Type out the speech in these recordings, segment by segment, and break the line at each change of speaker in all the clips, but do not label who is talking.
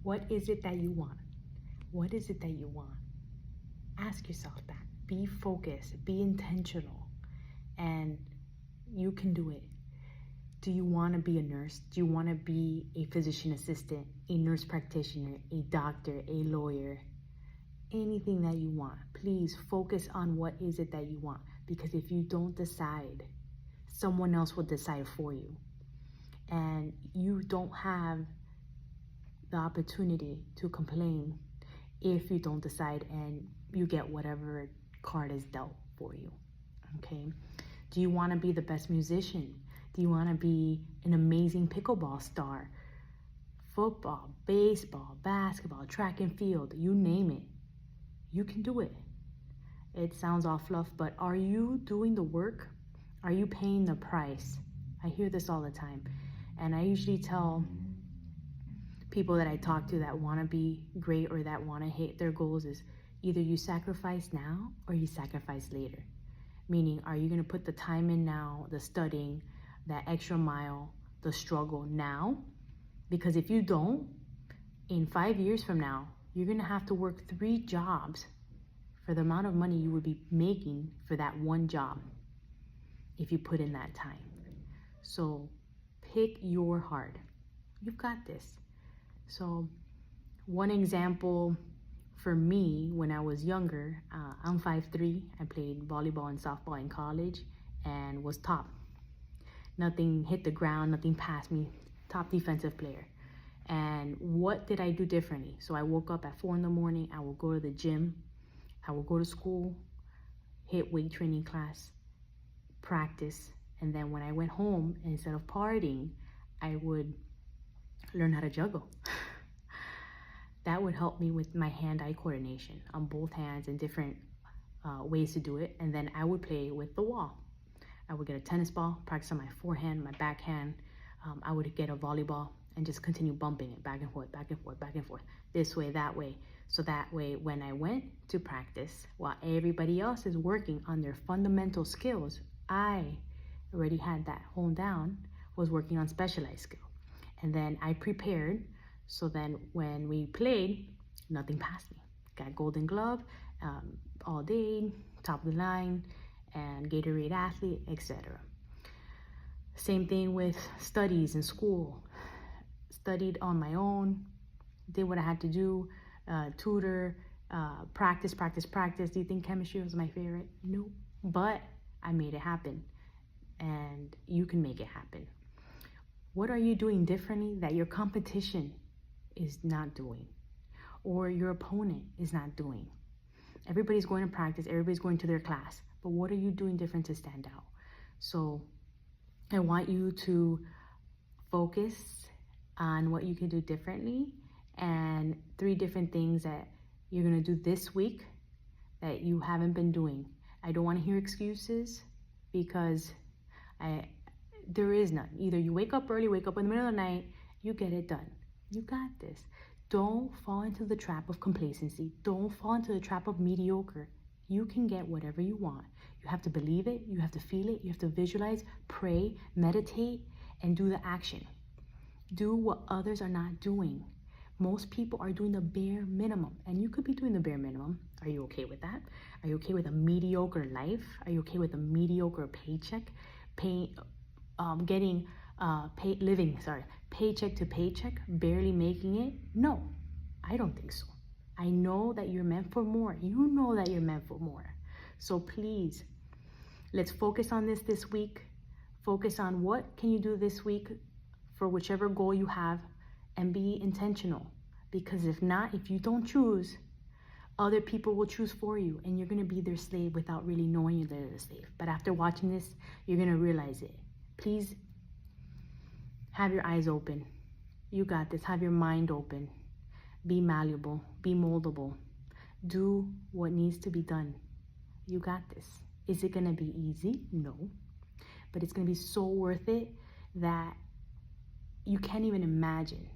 What is it that you want? What is it that you want? Ask yourself that. Be focused, be intentional, and you can do it. Do you want to be a nurse? Do you want to be a physician assistant, a nurse practitioner, a doctor, a lawyer? Anything that you want, please focus on what is it that you want. Because if you don't decide, someone else will decide for you. And you don't have the opportunity to complain if you don't decide and you get whatever card is dealt for you, okay? Do you want to be the best musician? Do you want to be an amazing pickleball star? Football, baseball, basketball, track and field, you name it. You can do it. It sounds all fluff, but are you doing the work? Are you paying the price? I hear this all the time. And I usually tell people that I talk to that want to be great or that want to hit their goals is either you sacrifice now or you sacrifice later. Meaning, are you going to put the time in now, the studying, that extra mile, the struggle now? Because if you don't, in 5 years from now, you're going to have to work 3 jobs for the amount of money you would be making for that one job if you put in that time. So pick your heart. You've got this. So one example for me, when I was younger, I'm 5'3". I played volleyball and softball in college and was top. Nothing hit the ground, nothing passed me, top defensive player. And what did I do differently? So I woke up at 4 in the morning, I would go to the gym, I would go to school, hit weight training class, practice, and then when I went home, instead of partying, I would learn how to juggle. That would help me with my hand-eye coordination on both hands and different ways to do it. And then I would play with the wall. I would get a tennis ball, practice on my forehand, my backhand. I would get a volleyball and just continue bumping it back and forth, back and forth, back and forth, this way, that way. So that way, when I went to practice, while everybody else is working on their fundamental skills, I already had that honed down, was working on specialized skill. And then I prepared, so then when we played, nothing passed me. Got Golden Glove all day, top of the line, and Gatorade athlete, etc. Same thing with studies in school. Studied on my own, did what I had to do, tutor, practice. Do you think chemistry was my favorite? No, but I made it happen, and you can make it happen. What are you doing differently that your competition is not doing, or your opponent is not doing? Everybody's going to practice, everybody's going to their class, but what are you doing different to stand out? So I want you to focus on what you can do differently, and 3 different things that you're going to do this week that you haven't been doing. I don't want to hear excuses, because there is none. Either you wake up early, wake up in the middle of the night, you get it done. You got this. Don't fall into the trap of complacency. Don't fall into the trap of mediocre. You can get whatever you want. You have to believe it, you have to feel it, you have to visualize, pray, meditate, and do the action. Do what others are not doing. Most people are doing the bare minimum, and you could be doing the bare minimum. Are you okay with that? Are you okay with a mediocre life? Are you okay with a mediocre paycheck? Paycheck to paycheck, barely making it? No, I don't think so. I know that you're meant for more. You know that you're meant for more. So please, let's focus on this week. Focus on what can you do this week for whichever goal you have, and be intentional. Because if not, if you don't choose, other people will choose for you, and you're going to be their slave without really knowing you're their slave. But after watching this, you're going to realize it. Please have your eyes open. You got this. Have your mind open. Be malleable. Be moldable. Do what needs to be done. You got this. Is it going to be easy? No. But it's going to be so worth it that you can't even imagine.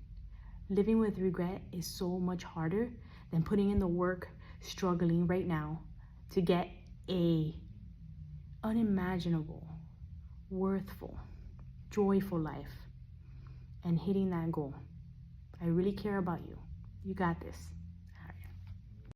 Living with regret is so much harder than putting in the work, struggling right now to get a unimaginable, worthful, joyful life and hitting that goal. I really care about you. You got this.